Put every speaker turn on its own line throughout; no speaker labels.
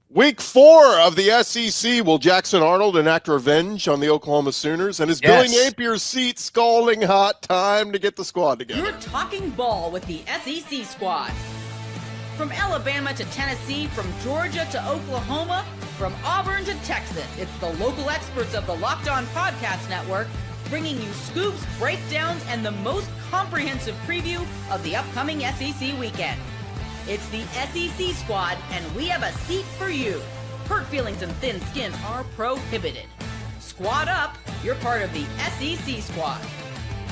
Week 4 of the SEC. Will Jackson Arnold enact revenge on the Oklahoma Sooners? And is Billy Napier's seat scalding hot? Time to get the squad together.
You're talking ball with the SEC squad. From Alabama to Tennessee, from Georgia to Oklahoma, from Auburn to Texas, it's the local experts of the Locked On Podcast Network bringing you scoops, breakdowns, and the most comprehensive preview of the upcoming SEC weekend. It's the SEC squad, and we have a seat for you. Hurt feelings and thin skin are prohibited. Squad up, you're part of the SEC squad.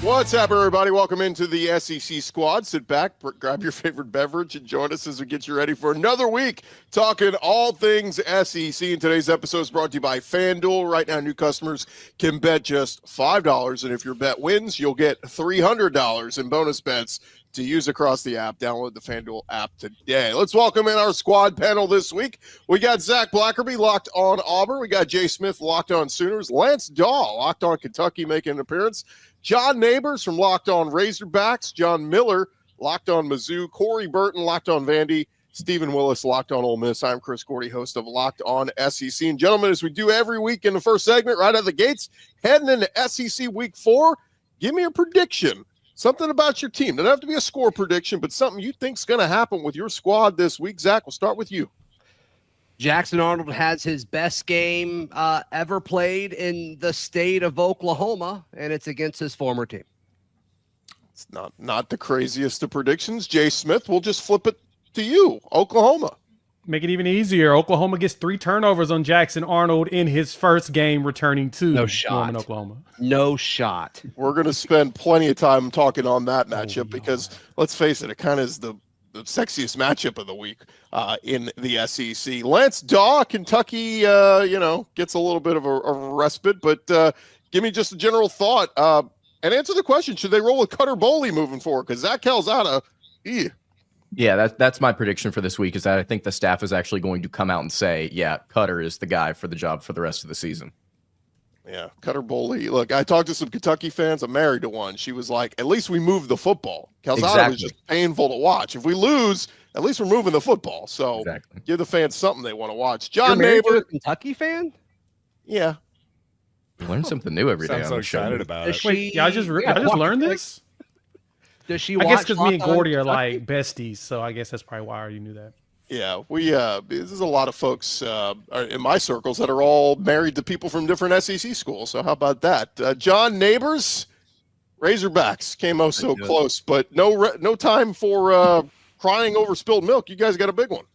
What's up, everybody? Welcome into the SEC squad. Sit back, grab your favorite beverage, and join us as we get you ready for another week talking all things SEC. And today's episode is brought to you by FanDuel. Right now, new customers can bet just $5, and if your bet wins, you'll get $300 in bonus bets to use across the app. Download the FanDuel app today. Let's welcome in our squad panel this week. We got Zach Blackerby, locked on Auburn. We got Jay Smith, locked on Sooners. Lance Dahl, locked on Kentucky, making an appearance. John Neighbors from Locked On Razorbacks. John Miller, locked on Mizzou. Corey Burton, locked on Vandy. Stephen Willis, locked on Ole Miss. I'm Chris Gordy, host of Locked On SEC. And gentlemen, as we do every week in the first segment, right out of the gates, heading into SEC Week 4, give me a prediction. Something about your team. Doesn't have to be a score prediction, but something you think is going to happen with your squad this week. Zach, we'll start with you.
Jackson Arnold has his best game ever played in the state of Oklahoma, and it's against his former team.
It's not the craziest of predictions. Jay Smith, we'll just flip it to you. Oklahoma.
Make it even easier. Oklahoma gets 3 turnovers on Jackson Arnold in his first game returning to Norman, Oklahoma.
No shot.
We're going to spend plenty of time talking on that matchup because, let's face it kind of is the sexiest matchup of the week in the SEC. Lance Dahl, Kentucky, gets a little bit of a respite, but give me just a general thought and answer the question, should they roll with Cutter Boley moving forward? Because Zach Calzada,
Yeah, that's my prediction for this week is that I think the staff is actually going to come out and say, yeah, Cutter is the guy for the job for the rest of the season.
Yeah, Cutter Boley. Look, I talked to some Kentucky fans. I'm married to one. She was like, at least we moved the football. Calzada was just painful to watch. If we lose, at least we're moving the football. So give the fans something they want to watch. John Neighbor.
A Kentucky fan?
Yeah.
You learn something new every day.
I'm so excited about it.
Wait, I just learned this?
Does she
I
watch
guess because me and
Locked On
Gordy are
Kentucky?
like besties, so I guess that's probably why I already knew that.
Yeah, there's a lot of folks in my circles that are all married to people from different SEC schools. So how about that? John Neighbors, Razorbacks came so close, but no time for crying over spilled milk. You guys got a big one.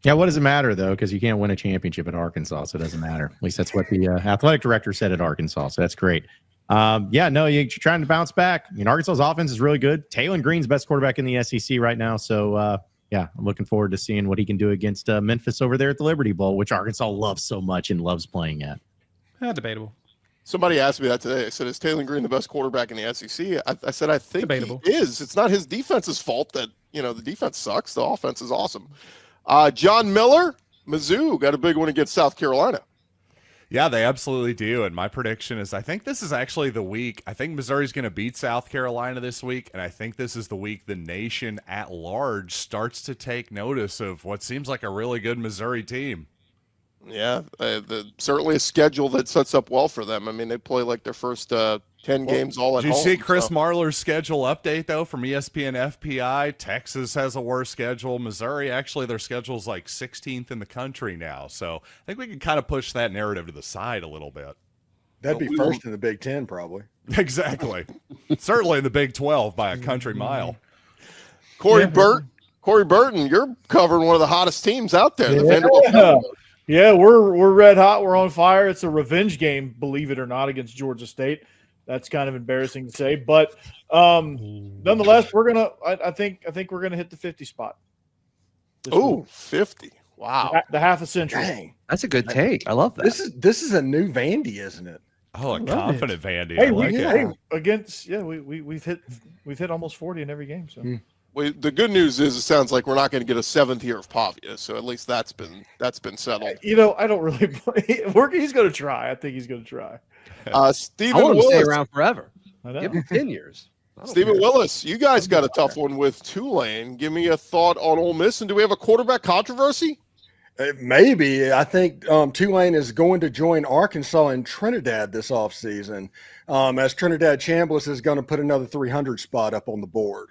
Yeah, what does it matter, though? Because you can't win a championship at Arkansas, so it doesn't matter. At least that's what the athletic director said at Arkansas, so that's great. You're trying to bounce back. Arkansas's offense is really good. Taylon Green's best quarterback in the SEC right now, so I'm looking forward to seeing what he can do against Memphis over there at the Liberty Bowl, which Arkansas loves so much and loves playing at.
Debatable.
Somebody asked me that today. I said, is Taylon Green the best quarterback in the SEC? I said, I think
Debatable.
he is. It's not his defense's fault that, the defense sucks. The offense is awesome. John Miller, Mizzou, got a big one against South Carolina.
Yeah, they absolutely do. And my prediction is I think this is actually the week. I think Missouri's going to beat South Carolina this week. And I think this is the week the nation at large starts to take notice of what seems like a really good Missouri team.
Yeah, certainly a schedule that sets up well for them. I mean, they play like their first 10 games all at home.
Did you see Chris Marlar's schedule update, though, from ESPN FPI? Texas has a worse schedule. Missouri, actually, their schedule is like 16th in the country now. So I think we can kind of push that narrative to the side a little bit.
That'd be first in the Big Ten, probably.
Exactly. Certainly in the Big 12 by a country mile.
Corey Burton, you're covering one of the hottest teams out there. The
Vanderbilt. Yeah, we're red hot. We're on fire. It's a revenge game, believe it or not, against Georgia State. That's kind of embarrassing to say, but nonetheless, I think we're gonna hit the 50 spot.
Oh, 50! Wow,
the half a century.
Dang.
That's a good take. I love that.
This is a new Vandy, isn't it?
Oh, a confident Vandy.
Hey, we've hit almost 40 in every game. So.
The good news is it sounds like we're not going to get a 7th year of Pavia, so at least that's been settled.
I don't really play. He's going to try. I think he's going to try.
Stephen
I want him
Willis,
to stay around forever.
I know.
Give him 10 years.
Stephen Willis, you guys got a tough one with Tulane. Give me a thought on Ole Miss, and do we have a quarterback controversy?
Maybe. I think Tulane is going to join Arkansas and Trinidad this offseason, as Trinidad Chambliss is going to put another 300 spot up on the board.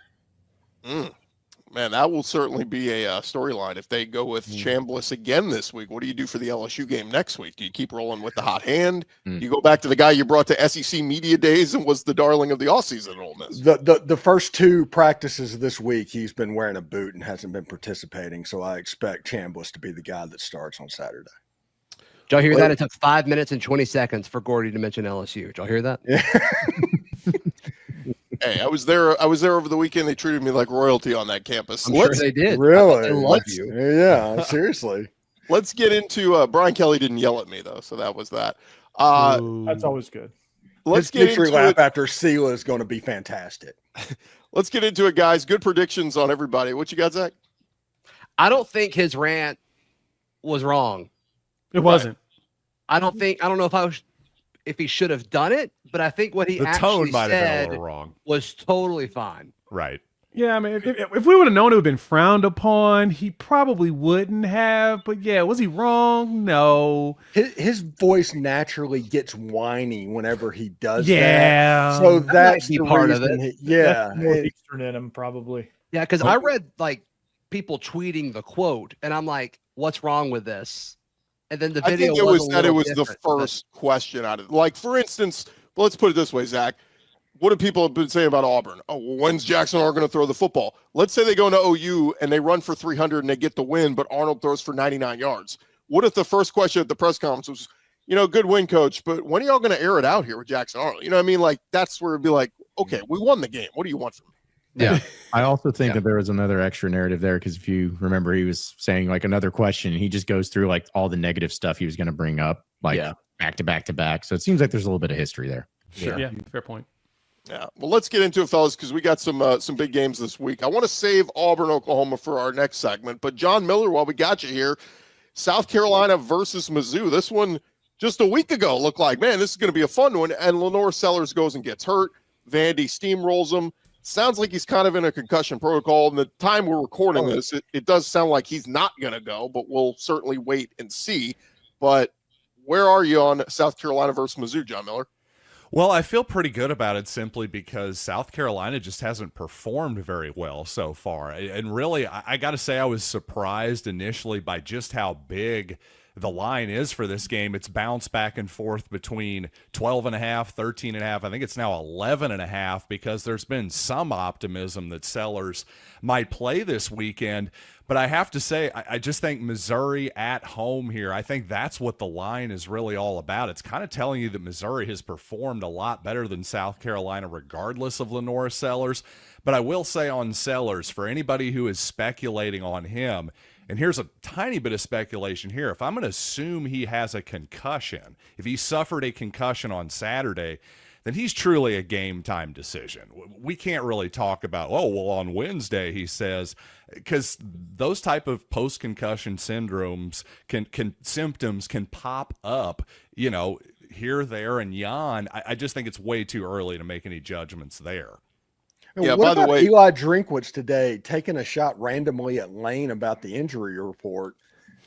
Man, that will certainly be a storyline if they go with Chambliss again this week. What do you do for the LSU game next week? Do you keep rolling with the hot hand? Do you go back to the guy you brought to SEC Media Days and was the darling of the offseason at Ole Miss?
The first two practices this week, he's been wearing a boot and hasn't been participating, so I expect Chambliss to be the guy that starts on Saturday.
Did y'all hear that? It took 5 minutes and 20 seconds for Gordy to mention LSU. Did y'all hear that?
Yeah.
Hey, I was there over the weekend. They treated me like royalty on that campus.
I'm sure they did.
Really?
They love you.
Yeah, seriously.
Let's get into Brian Kelly didn't yell at me though, so that was that.
That's always good.
Let's
His
get
victory
into
lap
it.
after Sela is going to be fantastic.
Let's get into it, guys. Good predictions on everybody. What you got, Zach?
I don't think his rant was wrong.
It wasn't.
I don't know if he should have done it, but I think what he
The
actually
tone might have been a
said
little wrong.
was totally fine.
Right.
Yeah, I mean, if we would have known it would have been frowned upon, he probably wouldn't have. But yeah, was he wrong? No.
His voice naturally gets whiny whenever he does
Yeah.
that. So that's
be
the
part of
reason
it.
Yeah.
Northeastern in him, probably.
Yeah, because I read like people tweeting the quote, and I'm like, "What's wrong with this?" And then the
I
video
think it was
a
that it
little
was the
different, but-
first question out of like, for instance, let's put it this way, Zach. What do people have been saying about Auburn? Oh, well, when's Jackson Arnold going to throw the football? Let's say they go into OU and they run for 300 and they get the win, but Arnold throws for 99 yards. What if the first question at the press conference was, good win, coach, but when are y'all going to air it out here with Jackson Arnold? You know what I mean? Like, that's where it'd be like, okay, we won the game. What do you want from me?
Yeah. I also think that there was another extra narrative there because if you remember, he was saying like another question. He just goes through like all the negative stuff he was going to bring up, like back to back to back. So it seems like there's a little bit of history there.
Sure. Yeah, fair point.
Yeah. Well, let's get into it, fellas, because we got some big games this week. I want to save Auburn, Oklahoma for our next segment. But John Miller, while we got you here, South Carolina versus Mizzou. This one just a week ago looked like, man, this is going to be a fun one. And Lenore Sellers goes and gets hurt. Vandy steamrolls him. Sounds like he's kind of in a concussion protocol. And the time we're recording this, it does sound like he's not going to go, but we'll certainly wait and see. But where are you on South Carolina versus Mizzou, John Miller?
Well, I feel pretty good about it simply because South Carolina just hasn't performed very well so far. And really, I got to say I was surprised initially by just how big the line is for this game. It's bounced back and forth between 12.5, 13.5. I think it's now 11.5 because there's been some optimism that Sellers might play this weekend. But I have to say, I just think Missouri at home here, I think that's what the line is really all about. It's kind of telling you that Missouri has performed a lot better than South Carolina regardless of Lenore Sellers. But I will say on Sellers, for anybody who is speculating on him, and here's a tiny bit of speculation here. If I'm going to assume he has a concussion, if he suffered a concussion on Saturday, then he's truly a game time decision. We can't really talk about, on Wednesday, he says, because those type of post-concussion syndromes symptoms can pop up, here, there, and yon. I just think it's way too early to make any judgments there.
Yeah,
what
by the
about
way,
Eli Drinkwitz today taking a shot randomly at Lane about the injury report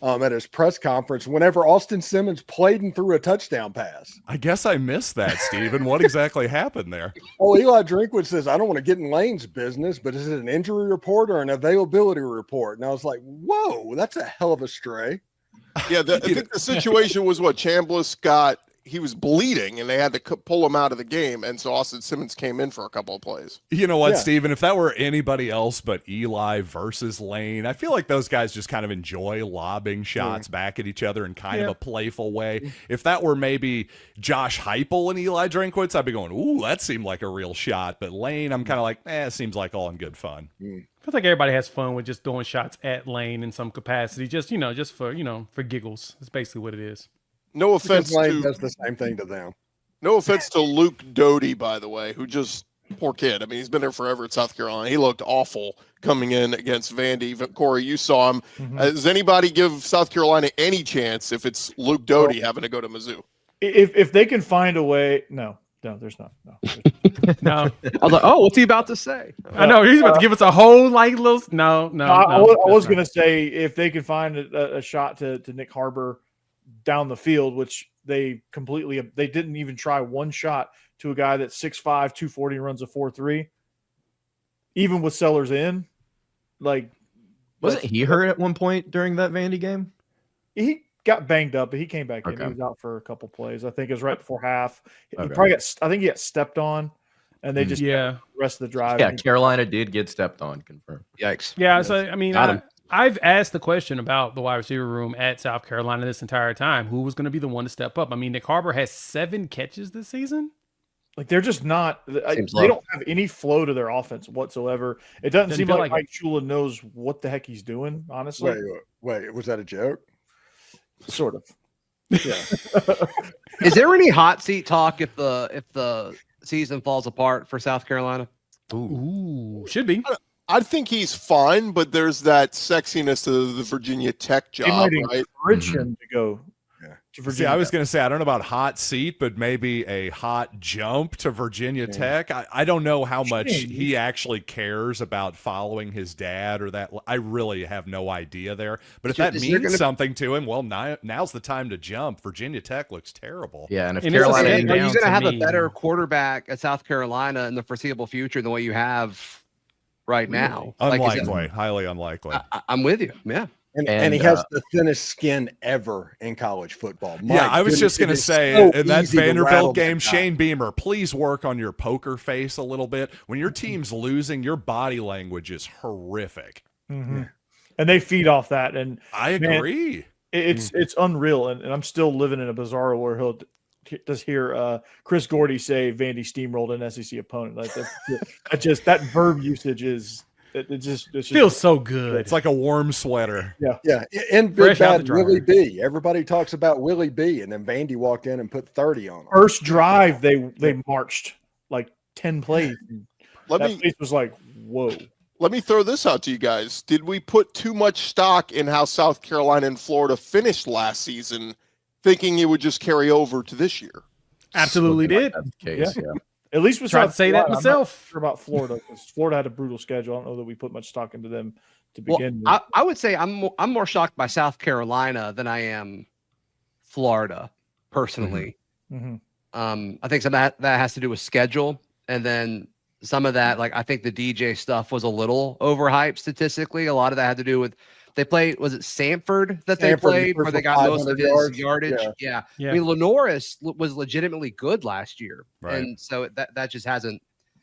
at his press conference whenever Austin Simmons played and threw a touchdown pass?
I guess I missed that, Steven. What exactly happened there?
Oh, Eli Drinkwitz says, I don't want to get in Lane's business, but is it an injury report or an availability report? And I was like, whoa, that's a hell of a stray.
Yeah, I think the situation was what Chambliss he was bleeding and they had to pull him out of the game. And so Austin Simmons came in for a couple of plays.
You know what, Steven, if that were anybody else but Eli versus Lane, I feel like those guys just kind of enjoy lobbing shots back at each other in kind of a playful way. If that were maybe Josh Heupel and Eli Drinkwitz, I'd be going, ooh, that seemed like a real shot. But Lane, I'm kind of like, it seems like all in good fun.
I feel like everybody has fun with just throwing shots at Lane in some capacity, just for giggles. That's basically what it is.
No offense
Lane does the same thing to them.
No offense to Luke Doty, by the way, who just poor kid. I mean, he's been there forever at South Carolina. He looked awful coming in against Vandy. Corey, you saw him. Does anybody give South Carolina any chance if it's Luke Doty having to go to Mizzou?
If they can find a way, no. No, there's not. No.
No,
I was like, oh, what's he about to say?
I know he's about to give us a whole little. No.
I was
that's
going to say if they could find a shot to Nick Harbor down the field, which they didn't even try one shot to a guy that's 6'5", 240 and runs a 4.3. Even with Sellers in, like,
Wasn't he hurt at one point during that Vandy game?
he got banged up, but he came back in.
Okay.
He was out for a couple plays. I think it was right before half. He
Okay.
probably I think he got stepped on, and they just
Yeah.
the rest of the drive.
Yeah, Carolina did get stepped on. Confirmed.
Yikes.
Yeah, so I mean,
Got him.
I've asked the question about the wide receiver room at South Carolina this entire time. Who was going to be the one to step up? I mean, Nick Harbor has 7 catches this season.
Like they're just not. They
low.
don't have any flow to their offense whatsoever. It doesn't
Doesn't
seem
feel
like
like
Mike Shula knows what the heck he's doing. Honestly,
Wait, was that a joke?
sort of.
Yeah.
Is there any hot seat talk if the season falls apart for South Carolina?
Ooh, should be.
I think he's fine, but there's that sexiness to the Virginia Tech
They
job,
might
right?
encourage him to go to Virginia.
See, I was going to say, I don't know about hot seat, but maybe a hot jump to Virginia Tech. I don't know how much he actually cares about following his dad or that. I really have no idea there. But if that
Is there
means
gonna-
something to him, well, now's the time to jump. Virginia Tech looks terrible.
Yeah, and if
And it's the
Carolina,
same
Are you
down
going to
to
have a
me.
better quarterback at South Carolina in the foreseeable future than what you have right now? Like, is it-
Unlikely, highly unlikely.
I'm with you. Yeah.
And he
And,
has the thinnest skin ever in college football. My
Yeah, I was
goodness,
just going
it
to
is
say,
so
in that
easy to rattle
Vanderbilt
that
game,
guy.
Shane Beamer, please work on your poker face a little bit. When your team's losing, your body language is horrific.
Mhm. And they feed off that, and
I
Man,
agree.
it's unreal. And I'm still living in a bizarre world. He'll just hear Chris Gordy say Vandy steamrolled an SEC opponent. Like that verb usage is it's just
Feels so good.
It's like a warm sweater.
Yeah, and
Fresh
Big
out the
Bad
dryer.
Willie B. Everybody talks about Willie B. And then Vandy walked in and put 30 on him.
first drive they marched like 10 plays.
Let
That
me
place was like, whoa.
let me throw this out to you guys. Did we put too much stock in how South Carolina and Florida finished last season, thinking it would just carry over to this year?
Absolutely did.
that's the case. Yeah.
At least with
Tried to
South
say that
Carolina. I'm not
myself.
sure about Florida because Florida had a brutal schedule. I don't know that we put much stock into them to
Well,
begin with.
I would say I'm more shocked by South Carolina than I am Florida personally.
Mhm.
I think some of that has to do with schedule, and then some of that, like I think the DJ stuff was a little overhyped statistically. A lot of that had to do with they played. Was it Samford that they
Samford,
played
the
where they
first
got most of
500
his
yards.
yardage?
Yeah.
I mean, Lenoris was legitimately good last year,
Right.
and so that just hasn't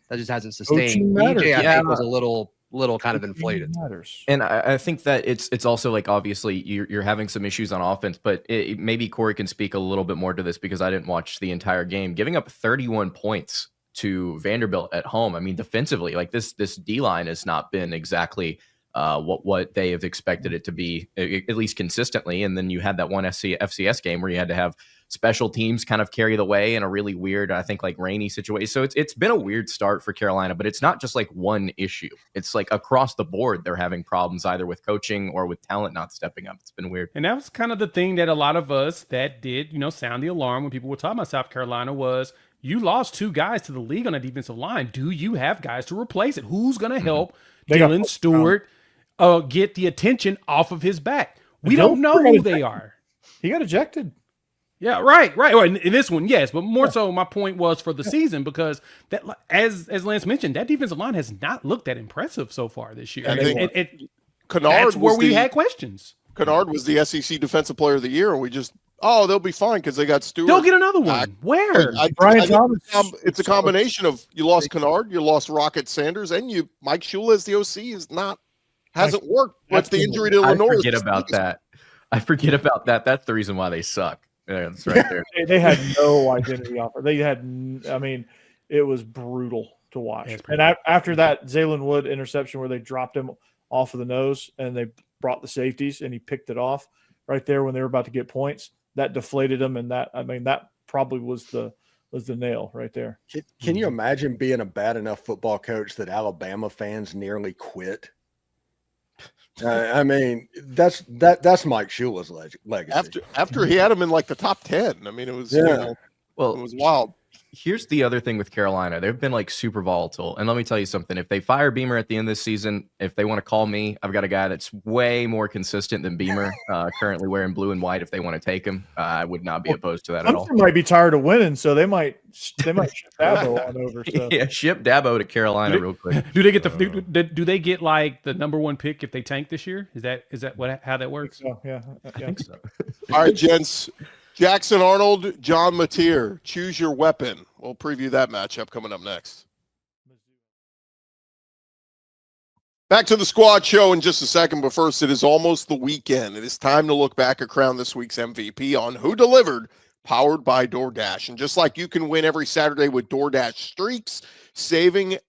sustained.
Coaching matters.
DJ, I
Yeah.
think, was a little kind of inflated.
Matters.
And I think that it's also like obviously you're having some issues on offense, but maybe Corey can speak a little bit more to this because I didn't watch the entire game. Giving up 31 points to Vanderbilt at home. I mean, defensively, like this D line has not been exactly what they have expected it to be, at least consistently. And then you had that one FCS game where you had to have special teams kind of carry the way in a really weird, I think, like rainy situation. So it's been a weird start for Carolina, but it's not just like one issue. It's like across the board they're having problems either with coaching or with talent not stepping up. It's been weird.
And that was kind of the thing that a lot of us that did, sound the alarm when people were talking about South Carolina was you lost 2 guys to the league on a defensive line. Do you have guys to replace it? Who's going to help
They got
Dylan Stewart get the attention off of his back? We
Dylan
don't know
Stewart
who
got
they
ejected.
are.
He got ejected.
Yeah, right. Well, in this one, yes, but more so, my point was for the season because that, as Lance mentioned, that defensive line has not looked that impressive so far this year.
And
That's
Kennard
where
was
we
the-
had questions.
Kennard was the SEC Defensive Player of the Year, and we just, they'll be fine because they got Stewart.
They'll get another one. Where?
Brian
think
Thomas.
it's a combination of you lost Kennard, you lost Rocket Sanders, and Mike Shula as the OC hasn't worked. What's the injury to
I
Lenore?
forget about that. I forget about that. That's the reason why they suck. Yeah, that's right there.
They had no identity offer. They had, I mean, it was brutal to watch.
Yeah, it's
And
pretty
after that Zaylen Wood interception where they dropped him off of the nose and they brought the safeties and he picked it off right there when they were about to get points, that deflated him. And that probably was the nail right there.
Can you imagine being a bad enough football coach that Alabama fans nearly quit? I mean, that's Mike Shula's legacy.
After he had him in like the top 10. I mean, it was
Yeah.
it
Well,
was wild.
Here's the other thing with Carolina. They've been like super volatile. And let me tell you something. If they fire Beamer at the end of this season, if they want to call me, I've got a guy that's way more consistent than Beamer, currently wearing blue and white. If they want to take him, I would not be opposed to that at all.
Clemson might be tired of winning, so they might ship Dabo on over. So.
Yeah, ship Dabo to Carolina real quick.
Do they get do they get like the number 1 pick if they tank this year? Is that how that works?
So, yeah.
I think so.
All right, gents. Jackson Arnold, John Mateer. Choose your weapon. We'll preview that matchup coming up next. Back to the squad show in just a second, but first, it is almost the weekend. It is time to look back and crown this week's MVP on Who Delivered, powered by DoorDash. And just like you can win every Saturday with DoorDash streaks, saving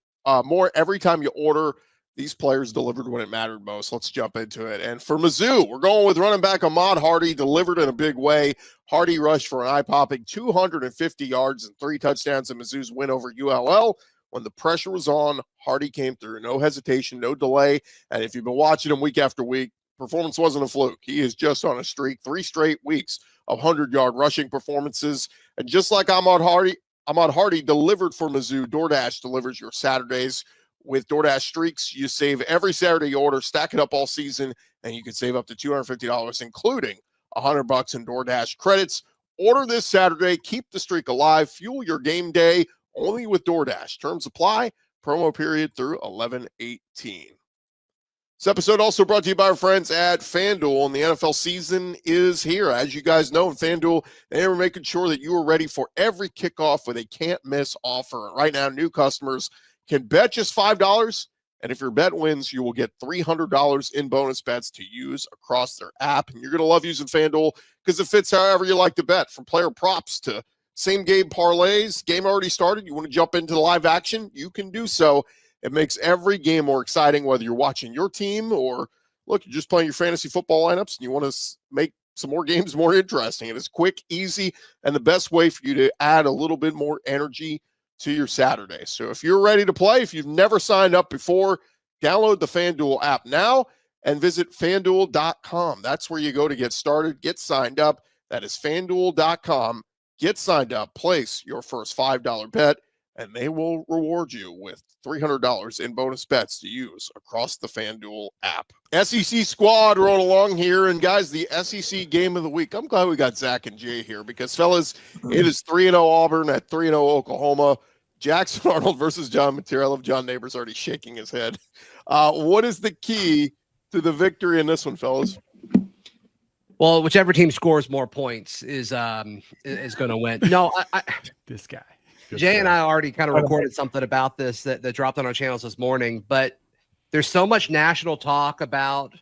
more every time you order, these players delivered when it mattered most. Let's jump into it. And for Mizzou, we're going with running back Ahmad Hardy, delivered in a big way. Hardy rushed for an eye-popping 250 yards and 3 touchdowns in Mizzou's win over ULL. When the pressure was on, Hardy came through. No hesitation, no delay. And if you've been watching him week after week, performance wasn't a fluke. He is just on a streak, 3 straight weeks of 100-yard rushing performances. And just like Ahmad Hardy delivered for Mizzou, DoorDash delivers your Saturdays. With DoorDash streaks, you save every Saturday you order, stack it up all season, and you can save up to $250, including $100 in DoorDash credits. Order this Saturday. Keep the streak alive. Fuel your game day only with DoorDash. Terms apply. Promo period through 11/18. This episode also brought to you by our friends at FanDuel, and the NFL season is here. As you guys know, in FanDuel, they are making sure that you are ready for every kickoff with a can't-miss offer. Right now, new customers can bet just $5, and if your bet wins, you will get $300 in bonus bets to use across their app. And you're going to love using FanDuel because it fits however you like to bet, from player props to same-game parlays. Game already started. You want to jump into the live action? You can do so. It makes every game more exciting, whether you're watching your team or, look, you're just playing your fantasy football lineups and you want to make some more games more interesting. It is quick, easy, and the best way for you to add a little bit more energy to your Saturday. So if you're ready to play, if you've never signed up before, download the FanDuel app now and visit FanDuel.com. That's where you go to get started, get signed up. That is FanDuel.com. Get signed up, place your first $5 bet, and they will reward you with $300 in bonus bets to use across the FanDuel app. SEC squad rolling along here, and guys, the SEC game of the week. I'm glad we got Zach and Jay here because, fellas, it is 3-0 Auburn at 3-0 Oklahoma. Jackson Arnold versus John Mateer. I love John Neighbors already shaking his head. What is the key to the victory in this one, fellas?
Well, whichever team scores more points is going to win. No,
This guy.
Jay and I already kind of recorded something about this that dropped on our channels this morning, but there's so much national talk about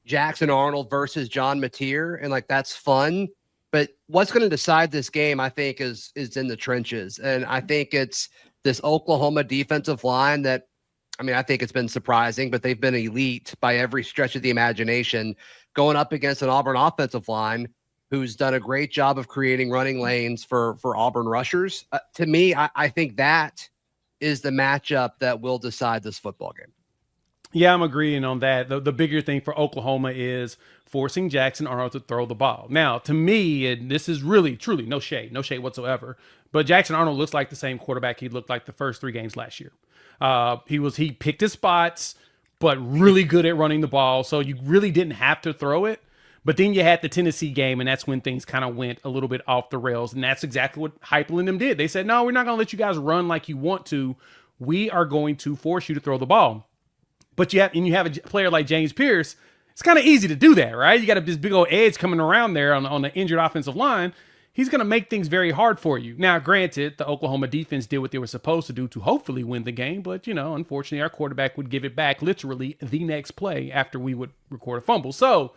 Jackson Arnold versus John Mateer, and like that's fun. But what's going to decide this game, I think, is in the trenches. And I think it's this Oklahoma defensive line that, I mean, I think it's been surprising, but they've been elite by every stretch of the imagination, going up against an Auburn offensive line who's done a great job of creating running lanes for Auburn rushers. To me, I think that is the matchup that will decide this football game.
Yeah, I'm agreeing on that. The bigger thing for Oklahoma is forcing Jackson Arnold to throw the ball. Now, to me, and this is really, truly no shade whatsoever, but Jackson Arnold looks like the same quarterback he looked like the first 3 games last year. He picked his spots, but really good at running the ball, so you really didn't have to throw it. But then you had the Tennessee game, and that's when things kind of went a little bit off the rails, and that's exactly what Heupel and them did. They said, no, we're not going to let you guys run like you want to. We are going to force you to throw the ball. But you have a player like James Pierce, it's kind of easy to do that, right? You got this big old edge coming around there on the injured offensive line. He's going to make things very hard for you. Now, granted, the Oklahoma defense did what they were supposed to do to hopefully win the game, but, unfortunately, our quarterback would give it back literally the next play after we would record a fumble. So,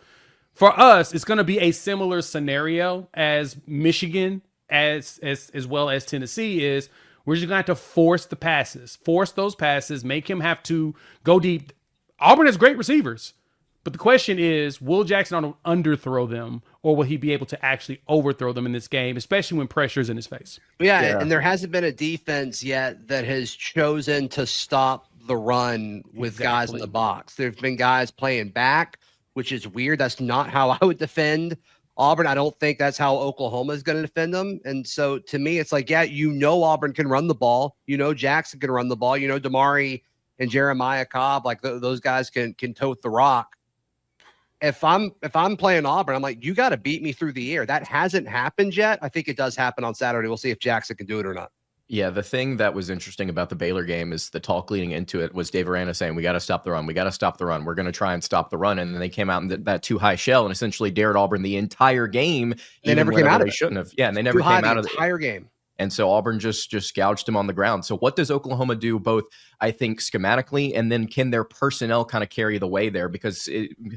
for us, it's going to be a similar scenario as Michigan, as well as Tennessee is. We're just going to have to force those passes, make him have to go deep. Auburn has great receivers, but the question is, will Jackson Arnold underthrow them, or will he be able to actually overthrow them in this game, especially when pressure's in his face?
Yeah, and there hasn't been a defense yet that has chosen to stop the run with guys in the box. There've been guys playing back, which is weird. That's not how I would defend Auburn, I don't think that's how Oklahoma is going to defend them. And so to me, it's like, yeah, Auburn can run the ball. Jackson can run the ball. Damari and Jeremiah Cobb, like those guys can tote the rock. If I'm playing Auburn, I'm like, you got to beat me through the air. That hasn't happened yet. I think it does happen on Saturday. We'll see if Jackson can do it or not.
Yeah, the thing that was interesting about the Baylor game is the talk leading into it was Dave Aranda saying, we got to stop the run. We got to stop the run. We're going to try and stop the run. And then they came out in that too high shell and essentially dared Auburn the entire game.
They never came out of it.
They shouldn't have. Yeah, and they never came out of the
entire game.
And so Auburn just gouged him on the ground. So what does Oklahoma do both, I think, schematically, and then can their personnel kind of carry the way there? Because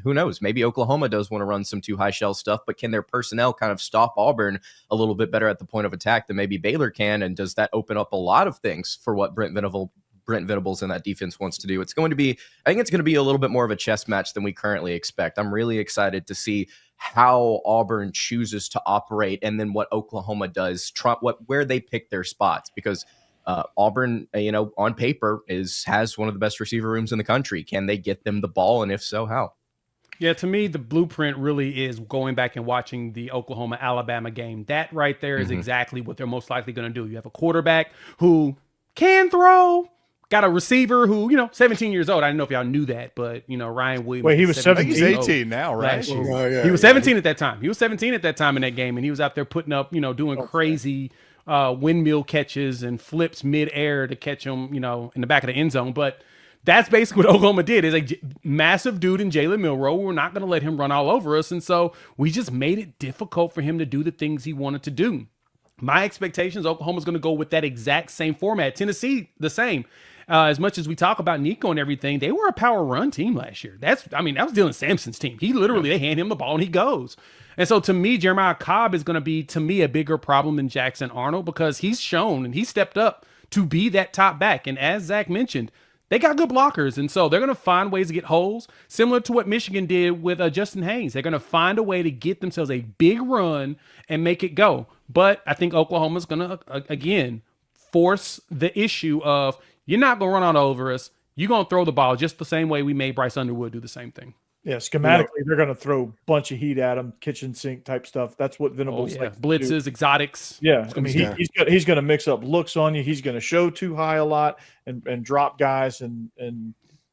who knows? Maybe Oklahoma does want to run some too high shell stuff, but can their personnel kind of stop Auburn a little bit better at the point of attack than maybe Baylor can? And does that open up a lot of things for what Brent Venables and that defense wants to do? I think it's going to be a little bit more of a chess match than we currently expect. I'm really excited to see how Auburn chooses to operate, and then what Oklahoma does, where they pick their spots, because Auburn, on paper has one of the best receiver rooms in the country. Can they get them the ball, and if so, how?
Yeah, to me, the blueprint really is going back and watching the Oklahoma-Alabama game. That right there is exactly what they're most likely going to do. You have a quarterback who can throw, got a receiver who, 17 years old. I don't know if y'all knew that, but, Ryan Williams.
Wait, he was 17?
He's 18 now, right?
He was 17 at that time. He was 17 at that time in that game, and he was out there putting up, doing crazy windmill catches and flips mid-air to catch him, in the back of the end zone. But that's basically what Oklahoma did. Is a massive dude in Jalen Milroe. We're not going to let him run all over us, and so we just made it difficult for him to do the things he wanted to do. My expectations, Oklahoma's going to go with that exact same format. Tennessee, the same. As much as we talk about Nico and everything, they were a power run team last year. That was Dylan Sampson's team. They hand him the ball and he goes. And so to me, Jeremiah Cobb is going to be, to me, a bigger problem than Jackson Arnold, because he's shown and he stepped up to be that top back. And as Zach mentioned, they got good blockers. And so they're going to find ways to get holes, similar to what Michigan did with Justin Haynes. They're going to find a way to get themselves a big run and make it go. But I think Oklahoma's going to, again, force the issue of, you're not going to run all over us. You're going to throw the ball just the same way we made Bryce Underwood do the same thing.
Yeah, schematically, they're going to throw a bunch of heat at him, kitchen sink type stuff. That's what Venables likes to do.
Blitzes, exotics.
Yeah, he's going to mix up looks on you. He's going to show too high a lot and drop guys, and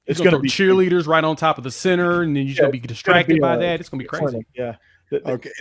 it's going to be
cheerleaders right on top of the center, and then you're going to be distracted by that. It's going to be crazy.
Yeah.
Okay.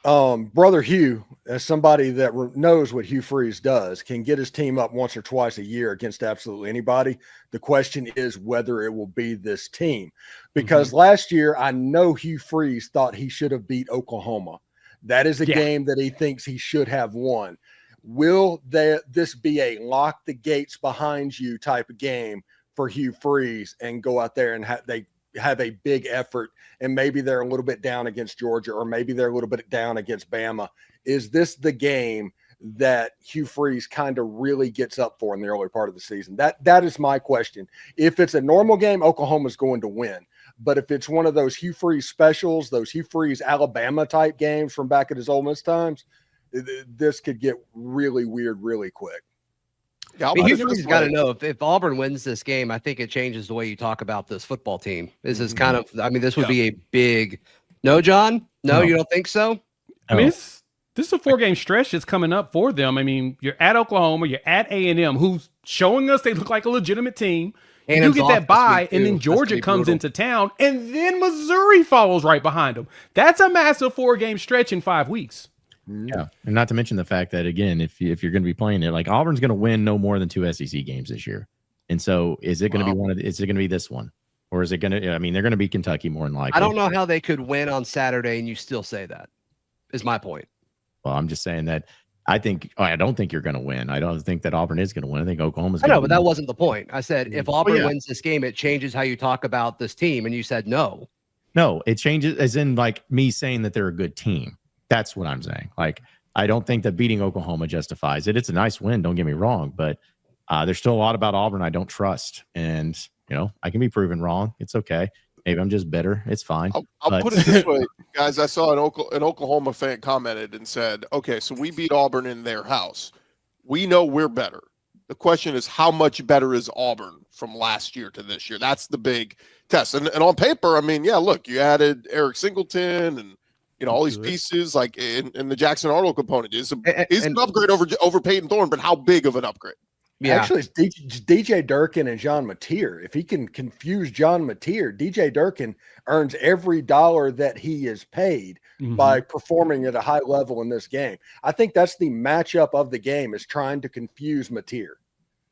Brother Hugh, as somebody that knows what Hugh Freeze does, can get his team up once or twice a year against absolutely anybody. The question is whether it will be this team, because last year I know Hugh Freeze thought he should have beat Oklahoma. That is a game that he thinks he should have won. Will this be a lock the gates behind you type of game for Hugh Freeze and go out there and have a big effort, and maybe they're a little bit down against Georgia, or maybe they're a little bit down against Bama? Is this the game that Hugh Freeze kind of really gets up for in the early part of the season? That is my question. If it's a normal game, Oklahoma's going to win. But if it's one of those Hugh Freeze specials, those Hugh Freeze Alabama type games from back at his Ole Miss times, this could get really weird really quick.
Yeah, Hugh Freeze's got to know if Auburn wins this game, I think it changes the way you talk about this football team. This is kind of, this would be a big. No, John? No, you don't think so?
This is a 4-game stretch that's coming up for them. You're at Oklahoma, you're at A&M, who's showing us they look like a legitimate team. You get that bye, and then Georgia comes into town, and then Missouri follows right behind them. That's a massive 4-game stretch in 5 weeks.
Yeah, and not to mention the fact that, again, if you're going to be playing it, like Auburn's going to win no more than 2 SEC games this year, and so is it going to be is it going to be this one, or is it going to? They're going to be Kentucky more than likely.
I don't know how they could win on Saturday, and you still say that. Is my point.
Well, I'm just saying that I don't think you're going to win. I don't think that Auburn is going to win. I think Oklahoma's.
I know, but that wasn't the point. I said if Auburn wins this game, it changes how you talk about this team, and you said no.
No, it changes as in like me saying that they're a good team. That's what I'm saying. Like, I don't think that beating Oklahoma justifies it. It's a nice win, don't get me wrong, but there's still a lot about Auburn I don't trust, and I can be proven wrong. It's okay. Maybe I'm just bitter. It's fine.
I'll put it this way, guys. I saw an Oklahoma fan commented and said, "Okay, so we beat Auburn in their house. We know we're better. The question is, how much better is Auburn from last year to this year? That's the big test." And on paper, look, you added Eric Singleton and all these pieces like in the Jackson Arnold component is an upgrade over Peyton Thorne, but how big of an upgrade?
Yeah.
Actually, it's DJ Durkin and John Mateer. If he can confuse John Mateer, DJ Durkin earns every dollar that he is paid by performing at a high level in this game. I think that's the matchup of the game, is trying to confuse Mateer.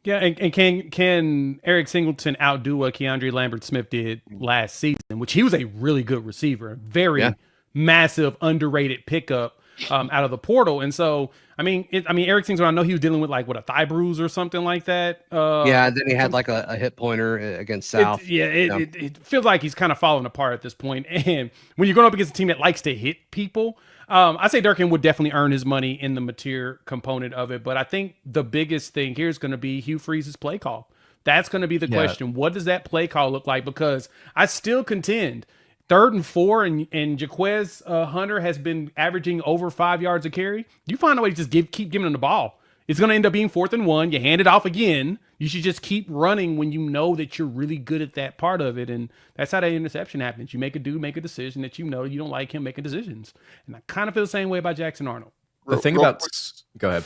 Yeah, and can Eric Singleton outdo what Keandre Lambert-Smith did last season, which he was a really good receiver, very massive, underrated pickup out of the portal. And so, Eric Singleton, I know he was dealing with a thigh bruise or something like that.
And then he had like a hit pointer against South.
It feels like he's kind of falling apart at this point. And when you're going up against a team that likes to hit people, I say Durkin would definitely earn his money in the Mateer component of it. But I think the biggest thing here is going to be Hugh Freeze's play call. That's going to be the question. What does that play call look like? Because I still contend 3rd and 4, and Jaquez Hunter has been averaging over 5 yards a carry. You find a way to just keep giving him the ball. It's going to end up being 4th and 1. You hand it off again. You should just keep running when you know that you're really good at that part of it. And that's how that interception happens. You make a decision that you don't like him making decisions. And I kind of feel the same way about Jackson Arnold.
Go ahead.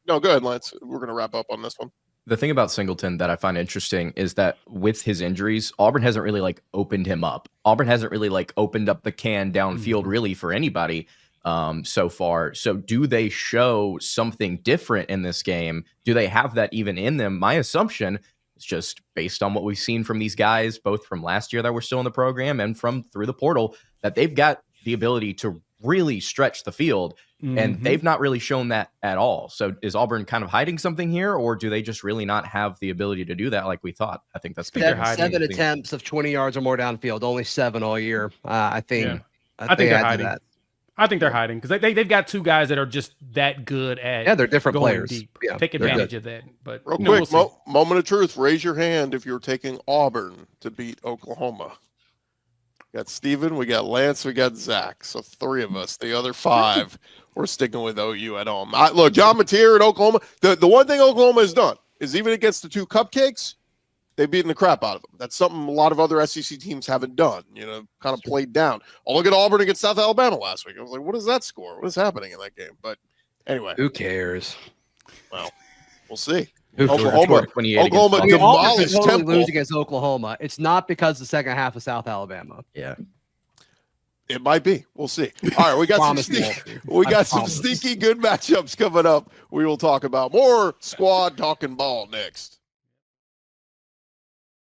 No, go ahead, Lance. We're going to wrap up on this one.
The thing about Singleton that I find interesting is that with his injuries, Auburn hasn't really opened him up. Auburn hasn't really opened up the can downfield really for anybody so far. So do they show something different in this game? Do they have that even in them? My assumption is just based on what we've seen from these guys, both from last year that were still in the program and from through the portal, that they've got the ability to really stretch the field. And they've not really shown that at all. So is Auburn kind of hiding something here, or do they just really not have the ability to do that like we thought? I think that's
seven attempts of 20 yards or more downfield, only 7 all year. I think
they're hiding. I think they're hiding because they've got 2 guys that are just that good at
they're different players.
Deep. Take advantage of that. But
real quick, moment of truth. Raise your hand if you're taking Auburn to beat Oklahoma. We got Steven, we got Lance, we got Zach. So 3 of us. The other 5, we're sticking with OU at home. Look, John Mateer in Oklahoma. The one thing Oklahoma has done is even against the 2 cupcakes, they've beaten the crap out of them. That's something a lot of other SEC teams haven't done. Kind of played down. Look at Auburn against South Alabama last week. I was like, what is that score? What is happening in that game? But anyway,
who cares?
Well, we'll see.
Oklahoma
demolished Temple.
Lose against Oklahoma. It's not because the second half of South Alabama.
Yeah,
it might be. We'll see. All right, we got some sneaky good matchups coming up. We will talk about more squad talking ball next.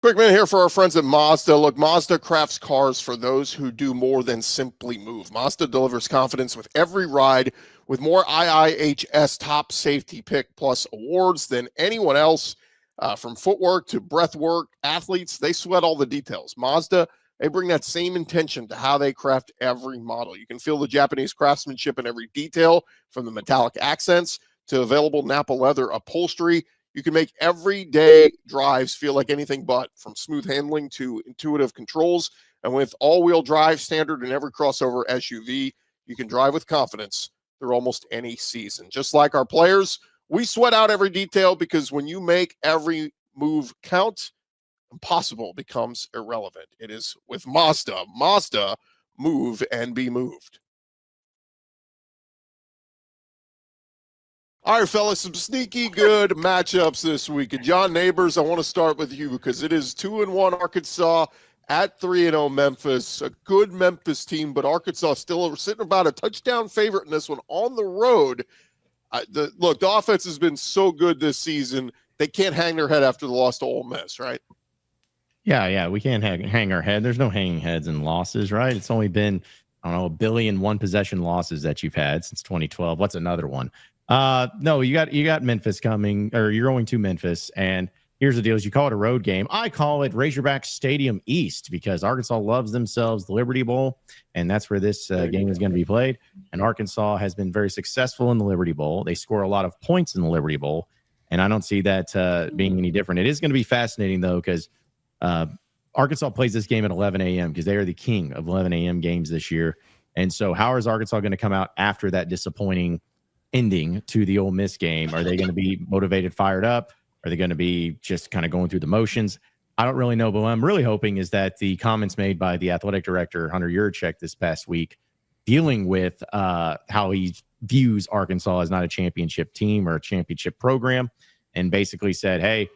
Quick minute here for our friends at Mazda. Look, Mazda crafts cars for those who do more than simply move. Mazda delivers confidence with every ride, with more IIHS top safety pick plus awards than anyone else. From footwork to breathwork, athletes, they sweat all the details. Mazda, they bring that same intention to how they craft every model. You can feel the Japanese craftsmanship in every detail, from the metallic accents to available Napa leather upholstery. You can make everyday drives feel like anything but, from smooth handling to intuitive controls. And with all-wheel drive standard in every crossover SUV, you can drive with confidence through almost any season. Just like our players, we sweat out every detail, because when you make every move count, impossible becomes irrelevant. It is with Mazda. Mazda, move and be moved. All right, fellas, some sneaky good matchups this week. And John Neighbors, I want to start with you because it is 2-1 Arkansas at 3-0 Memphis. A good Memphis team, but Arkansas still sitting about a touchdown favorite in this one on the road. The offense has been so good this season. They can't hang their head after the loss to Ole Miss, right?
Yeah, we can't hang our head. There's no hanging heads and losses, right? It's only been, a billion one possession losses that you've had since 2012. What's another one? No, you got Memphis coming, or you're going to Memphis, and here's the deal: is you call it a road game. I call it Razorback Stadium East, because Arkansas loves themselves the Liberty Bowl, and that's where this game is going to be played. And Arkansas has been very successful in the Liberty Bowl. They score a lot of points in the Liberty Bowl, and I don't see that being any different. It is going to be fascinating, though, because Arkansas plays this game at 11 a.m. because they are the king of 11 a.m. games this year. And so how is Arkansas going to come out after that disappointing ending to the Ole Miss game? Are they going to be motivated, fired up? Are they going to be just kind of going through the motions? I don't really know, but what I'm really hoping is that the comments made by the athletic director, Hunter Yurchek, this past week dealing with how he views Arkansas as not a championship team or a championship program, and basically said, hey,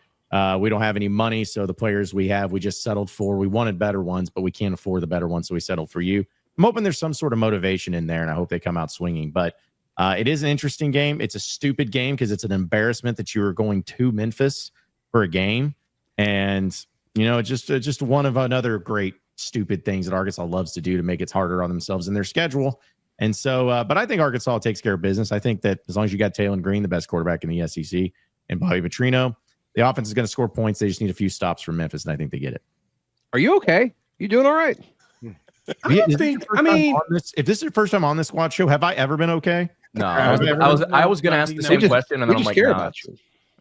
we don't have any money, so the players we have, we just settled for. We wanted better ones, but we can't afford the better ones, so we settled for you. I'm hoping there's some sort of motivation in there, and I hope they come out swinging. But it is an interesting game. It's a stupid game because it's an embarrassment that you are going to Memphis for a game. And, just one of another great stupid things that Arkansas loves to do to make it harder on themselves in their schedule. And so, but I think Arkansas takes care of business. I think that as long as you got Talon Green, the best quarterback in the SEC, and Bobby Petrino, the offense is going to score points. They just need a few stops from Memphis, and I think they get it.
Are you okay? You doing all right?
If this is your first time on this squad show, have I ever been okay?
No, I was going to ask the same question, and then I'm like, nah.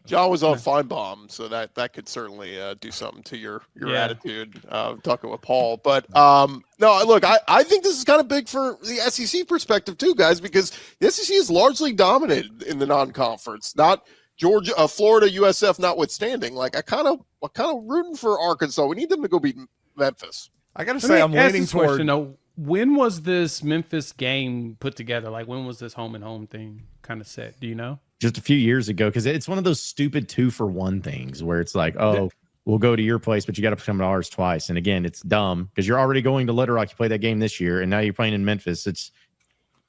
John was on Feinbaum, so that could certainly do something to your attitude, talking with Paul. But no, look, I think this is kind of big for the SEC perspective too, guys, because the SEC is largely dominated in the non-conference, not Georgia, Florida, USF notwithstanding. Like, I'm kind of rooting for Arkansas. We need them to go beat Memphis.
I got to say, I'm leaning toward.
Question, though, when was this Memphis game put together? Like, when was this home and home thing kind of set? Do you know?
Just a few years ago, because it's one of those stupid 2-for-1 things where it's like, oh, we'll go to your place, but you got to come to ours twice. And again, it's dumb because you're already going to Little Rock. You play that game this year, and now you're playing in Memphis. It's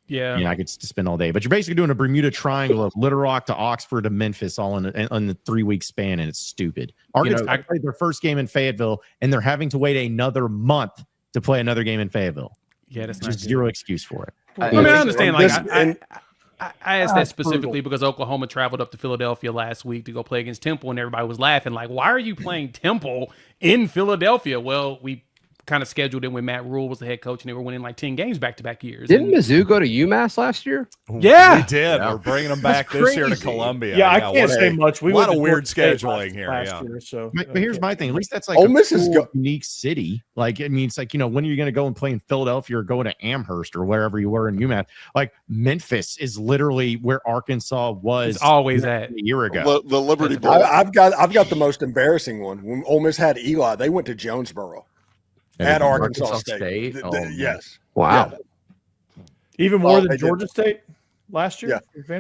I could spend all day, but you're basically doing a Bermuda Triangle of Little Rock to Oxford to Memphis all in the 3-week span, and it's stupid. Arkansas played their first game in Fayetteville, and they're having to wait another month to play another game in Fayetteville.
Yeah, that's
just zero excuse for it.
I understand. I asked that specifically because Oklahoma traveled up to Philadelphia last week to go play against Temple, and everybody was laughing like, why are you playing Temple in Philadelphia? Well, we kind of scheduled it when Matt Rule was the head coach, and they were winning like 10 games back-to-back years.
Didn't Mizzou go to UMass last year?
Yeah.
We did. Yeah. We're bringing them back this year to Columbia.
Yeah, I can't say much. We
a lot of weird scheduling here.
Year, so.
But here's my thing. At least that's like
Ole Miss is
unique city. Like, it means like, when are you going to go and play in Philadelphia or go to Amherst or wherever you were in UMass? Like, Memphis is literally where Arkansas was.
It's always at
a year ago.
The Liberty Bowl.
I've got the most embarrassing one. When Ole Miss had Eli, they went to Jonesboro. At Arkansas State. Yes.
Wow.
Yeah.
Even more than Georgia State last year?
Yeah.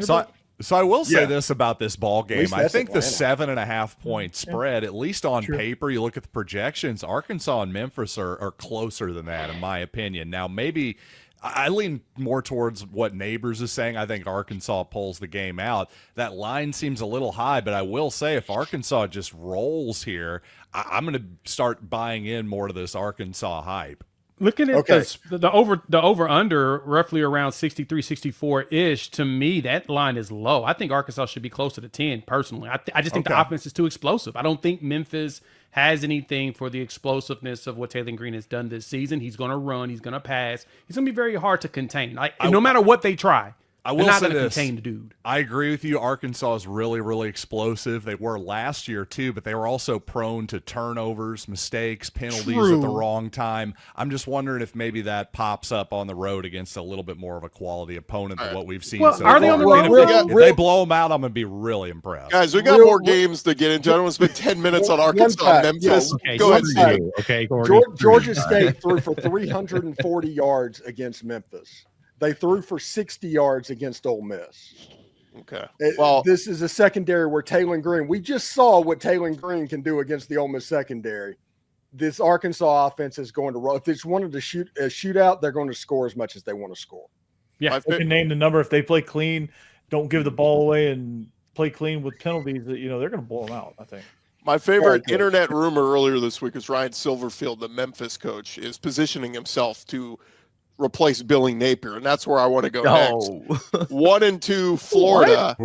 So I will say this about this ball game. I think
Atlanta.
the 7.5 point spread, at least on paper, you look at the projections, Arkansas and Memphis are closer than that, in my opinion. Now, maybe I lean more towards what Neighbors is saying. I think Arkansas pulls the game out. That line seems a little high, but I will say if Arkansas just rolls here, I'm going to start buying in more to this Arkansas hype.
Looking at the over under roughly around 63, 64-ish, to me, that line is low. I think Arkansas should be closer to 10, personally. I just think the offense is too explosive. I don't think Memphis has anything for the explosiveness of what Talon Green has done this season. He's going to run. He's going to pass. He's going to be very hard to contain. No matter what they try.
I will
not
say
going to
this.
contain the dude.
I agree with you. Arkansas is really, really explosive. They were last year too, but they were also prone to turnovers, mistakes, penalties at the wrong time. I'm just wondering if maybe that pops up on the road against a little bit more of a quality opponent than what we've seen.
Well,
so
are they
far.
on the road?
If they blow them out, I'm going to be really impressed.
Guys, we got more games to get into. I don't want to spend 10 minutes on Arkansas and Memphis.
Go ahead, Steve. Okay,
Georgia State threw for 340 yards against Memphis. They threw for 60 yards against Ole Miss.
Okay.
Well, this is a secondary where Talon Green, we just saw what Talon Green can do against the Ole Miss secondary. This Arkansas offense is going to roll. If they just wanted to shoot a shootout, they're going to score as much as they want to score.
Yeah, they can name the number. If they play clean, don't give the ball away, and play clean with penalties, they're going to blow them out, I think.
My favorite internet rumor earlier this week is Ryan Silverfield, the Memphis coach, is positioning himself to replace Billy Napier, and that's where I want to go next. 1 and 2 Florida.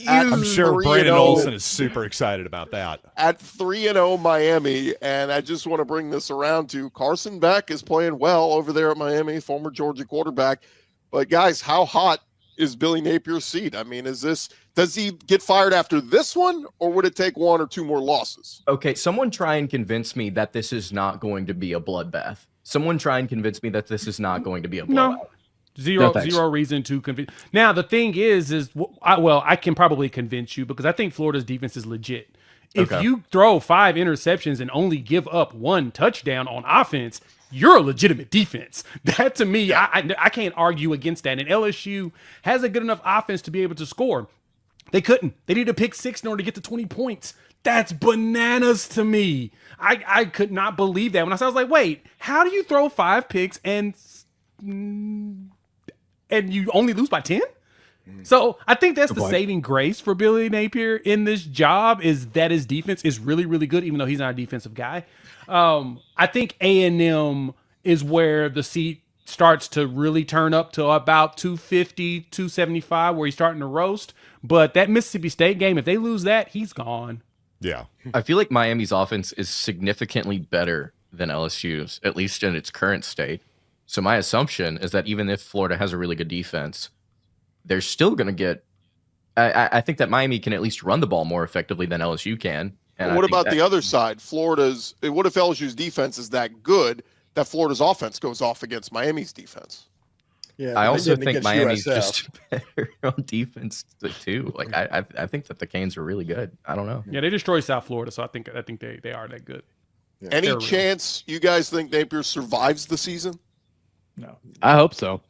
I'm sure Brandon Olson is super excited about that.
At 3-0 Miami, and I just want to bring this around to Carson Beck is playing well over there at Miami, former Georgia quarterback. But guys, how hot is Billy Napier's seat? I mean, does he get fired after this one, or would it take 1 or 2 more losses?
Okay, someone try and convince me that this is not going to be a bloodbath. Someone try and convince me that this is not going to be a blowout.
No. Zero reason to convince. Now, the thing is I can probably convince you because I think Florida's defense is legit. If you throw 5 interceptions and only give up 1 touchdown on offense, you're a legitimate defense. That to me, I can't argue against that. And LSU has a good enough offense to be able to score. They couldn't. They needed to pick 6 in order to get to 20 points. That's bananas to me. I could not believe that. When I was like, wait, how do you throw 5 picks and you only lose by 10? So I think that's the saving grace for Billy Napier in this job, is that his defense is really, really good, even though he's not a defensive guy. I think A&M is where the seat starts to really turn up to about 250, 275, where he's starting to roast. But that Mississippi State game, if they lose that, he's gone.
Yeah.
I feel like Miami's offense is significantly better than LSU's, at least in its current state. So my assumption is that even if Florida has a really good defense, they're still going to get. I think that Miami can at least run the ball more effectively than LSU can. And
what about the other side? What if LSU's defense is that good that Florida's offense goes off against Miami's defense?
Yeah,
I also think Miami's just better on defense too. Like I think that the Canes are really good. I don't know.
Yeah, they destroyed South Florida, so I think they are that good.
Yeah. Any chance you guys think Napier survives the season?
No, I hope so.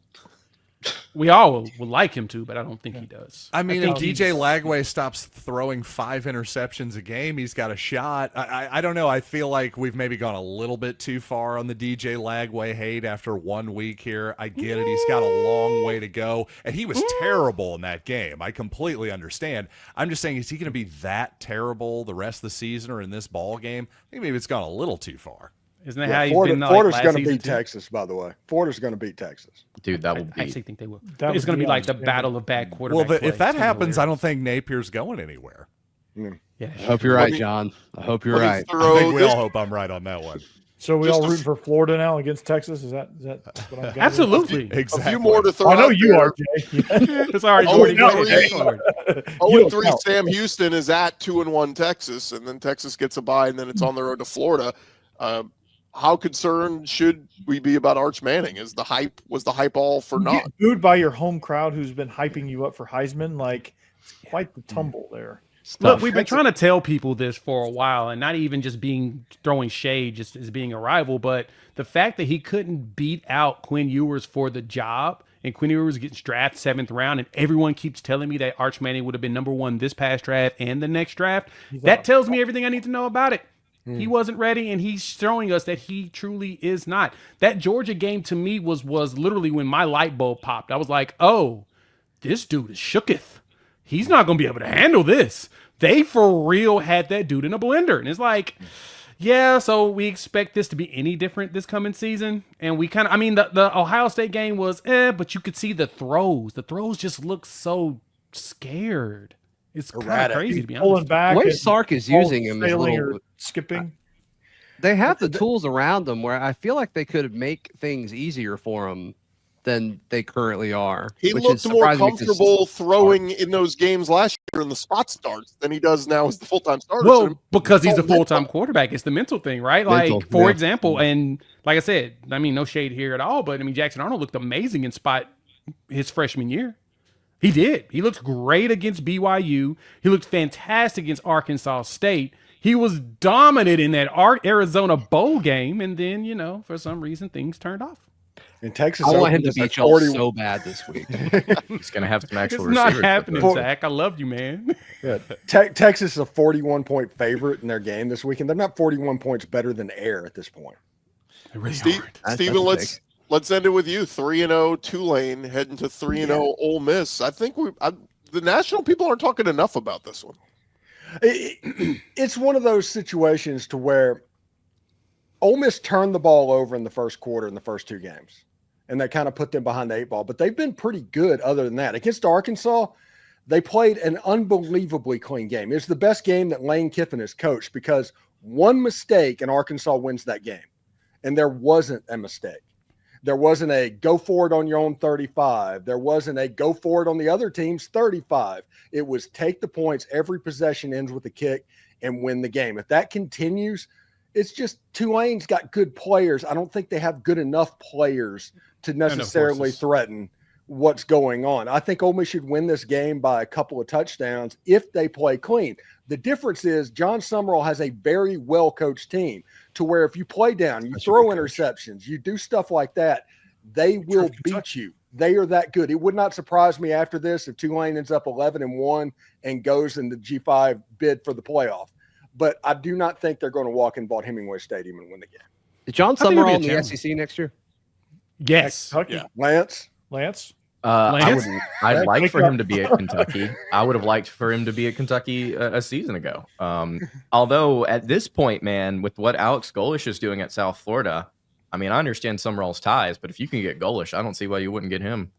We all would like him to, but I don't think he does.
I mean, if DJ Lagway stops throwing 5 interceptions a game, he's got a shot. I don't know. I feel like we've maybe gone a little bit too far on the DJ Lagway hate after 1 week here. I get it. He's got a long way to go. And he was terrible in that game. I completely understand. I'm just saying, is he going to be that terrible the rest of the season or in this ball game? I think maybe it's gone a little too far.
Isn't that how he's been?
Florida's going to beat Texas, by the way. Florida's going to beat Texas.
Dude, that will be.
I actually think they will. It's going to be like the battle of bad quarterbacks.
Well, if that happens, I don't think Napier's going anywhere.
Yeah, I hope you're right, John. I hope you're right.
I think we all hope I'm right on that one.
So we all rooting for Florida now against Texas? Is that what I'm getting?
Absolutely.
Exactly.
A few more to throw.
I know you are, Jay.
It's already
0-3 Sam Houston is at 2-1 Texas, and then Texas gets a bye, and then it's on the road to Florida. How concerned should we be about Arch Manning? Was the hype all for naught?
Booed by your home crowd who's been hyping you up for Heisman. Like, it's quite the tumble there.
Look, we've been trying to tell people this for a while, and not even just throwing shade, just as being a rival, but the fact that he couldn't beat out Quinn Ewers for the job, and Quinn Ewers gets drafted 7th round, and everyone keeps telling me that Arch Manning would have been #1 this past draft and the next draft. That tells me everything I need to know about it. He wasn't ready, and he's showing us that he truly is not. That Georgia game to me was literally when my light bulb popped. I was like, oh, this dude is shooketh. He's not going to be able to handle this. They for real had that dude in a blender. And it's like, yeah, so we expect this to be any different this coming season. And we kind of, I mean, the Ohio State game was, but you could see the throws. The throws just look so scared. It's kind of crazy to be honest.
Pulling back.
The way Sark is using him is
skipping.
They have the tools around them where I feel like they could make things easier for him than they currently are.
He looked more comfortable throwing in those games last year in the spot starts than he does now as the full-time starter.
Well, because he's a full-time quarterback. It's the mental thing, right? Like, for example, and like I said, I mean, no shade here at all, but I mean, Jackson Arnold looked amazing in spot his freshman year. He did. He looked great against BYU. He looked fantastic against Arkansas State. He was dominant in that Arizona bowl game, and then, for some reason, things turned off.
In Texas,
I want him to beat y'all so bad this week.
He's going to have some actual
receivers.
It's
not happening, Zach. I love you, man.
Yeah. Texas is a 41-point favorite in their game this weekend. They're not 41 points better than air at this point.
They really
aren't. Steven, let's end it with you. 3-0 Tulane heading to 3-0 Ole Miss. I think the national people aren't talking enough about this one.
It's one of those situations to where Ole Miss turned the ball over in the first quarter in the first 2 games, and that kind of put them behind the 8 ball. But they've been pretty good other than that. Against Arkansas, they played an unbelievably clean game. It's the best game that Lane Kiffin has coached because one mistake and Arkansas wins that game, and there wasn't a mistake. There wasn't a go for it on your own 35. There wasn't a go for it on the other team's 35. It was take the points. Every possession ends with a kick and win the game. If that continues, it's just Tulane's got good players. I don't think they have good enough players to necessarily threaten what's going on. I think Ole Miss should win this game by a couple of touchdowns if they play clean. The difference is John Summerall has a very well-coached team to where if you play down, you throw interceptions, you do stuff like that, they will beat you. They are that good. It would not surprise me after this if Tulane ends up 11-1 and goes in the G5 bid for the playoff. But I do not think they're going to walk in Vaught-Hemingway Stadium and win the game.
Is John Summerall in the SEC next year?
Yes.
Kentucky.
Lance?
I'd like for him to be at Kentucky. I would have liked for him to be at Kentucky a season ago. Although at this point, man, with what Alex Golish is doing at South Florida, I mean, I understand Summerall's ties, but if you can get Golish, I don't see why you wouldn't get him.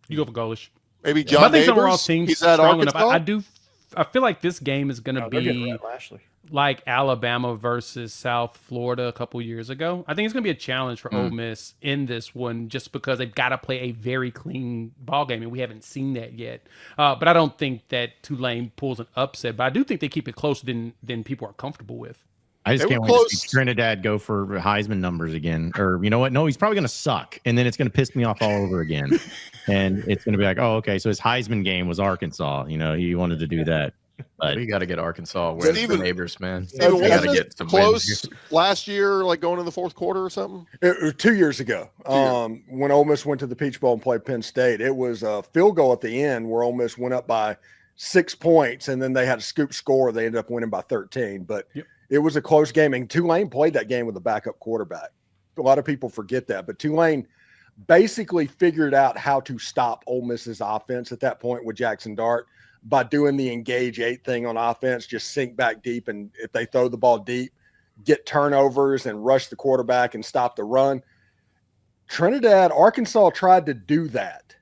You go for Golish.
Maybe John
I think
Neighbors,
Summerall's team's
he's at
strong enough.
Arkansas?
I feel like this game is going to be
Lashley.
like Alabama versus South Florida a couple years ago. I think it's going to be a challenge for Ole Miss in this one just because they've got to play a very clean ball game, and we haven't seen that yet. But I don't think that Tulane pulls an upset, but I do think they keep it closer than people are comfortable with.
I just
They
can't
were
wait to
close.
see Trinidad go for Heisman numbers again. Or you know what? No, he's probably going to suck. And then it's going to piss me off all over again. And it's going to be like, oh, okay. So his Heisman game was Arkansas. You know, he wanted to do that. But
We got to get Arkansas. Where's the
Steven-
neighbors, man?
Steven,
We got to
wasn't
get
it
some
close
wins.
last year, like going in the fourth quarter or something?
It was 2 years ago, when Ole Miss went to the Peach Bowl and played Penn State. It was a field goal at the end where Ole Miss went up by 6 points, and then they had a scoop score. They ended up winning by 13. But it was a close game, and Tulane played that game with a backup quarterback. A lot of people forget that. But Tulane basically figured out how to stop Ole Miss's offense at that point with Jackson Dart by doing the engage 8 thing on offense, just sink back deep, and if they throw the ball deep, get turnovers and rush the quarterback and stop the run. Arkansas tried to do that,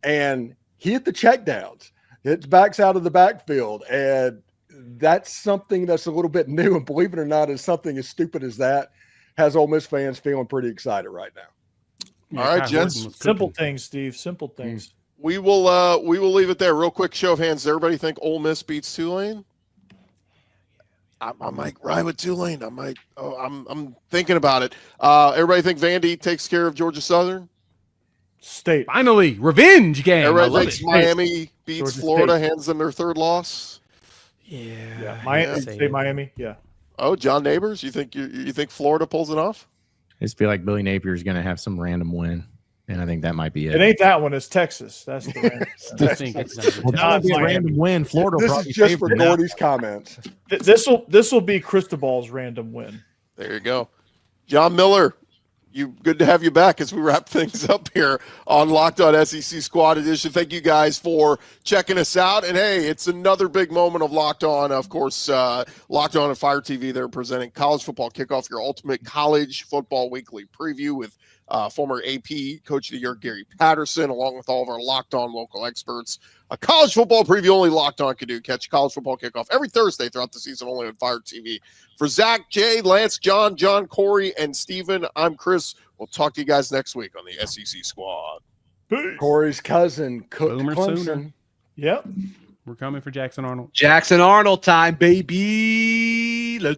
and he hit the checkdowns. It's backs out of the backfield, and that's something that's a little bit new, and believe it or not, is something as stupid as that has Ole Miss fans feeling pretty excited right now.
All right,
Kyle
gents.
Horton was
Simple
cooking.
things, Steve. Simple things.
We will leave it there. Real quick show of hands. Does everybody think Ole Miss beats Tulane? I might ride with Tulane. I'm thinking about it. Everybody think Vandy takes care of Georgia Southern?
State.
Finally, revenge game. I
Everybody
love
thinks
it.
Miami beats
Georgia
Florida,
State.
hands them their third loss.
Yeah. Miami.
Yeah.
State Miami. Yeah.
Oh, John Neighbors, you think Florida pulls it off?
I just feel like Billy Napier is going to have some random win. And I think that might be it.
It ain't that one. It's Texas. That's the
I think it's gonna be
Well,
tough.
that'll be a
Miami.
random win. Florida will
This
probably
is just for
favor now.
Gordy's comments.
This will be Cristobal's random win.
There you go. John Miller, good to have you back as we wrap things up here on Locked On SEC Squad Edition. Thank you guys for checking us out. And hey, it's another big moment of Locked On. Of course, Locked On and Fire TV, they're presenting College Football Kickoff, your ultimate college football weekly preview with former AP Coach of the Year Gary Patterson, along with all of our Locked On local experts. A college football preview only Locked On can do. Catch College Football Kickoff every Thursday throughout the season, only on Fire TV. For Zach, Jay, Lance, John, Corey, and Steven, I'm Chris. We'll talk to you guys next week on the SEC Squad.
Corey's cousin cooked
Boomer
Clemson.
sooner.
Yep.
We're coming for Jackson Arnold.
Jackson Arnold time, baby. Let's go.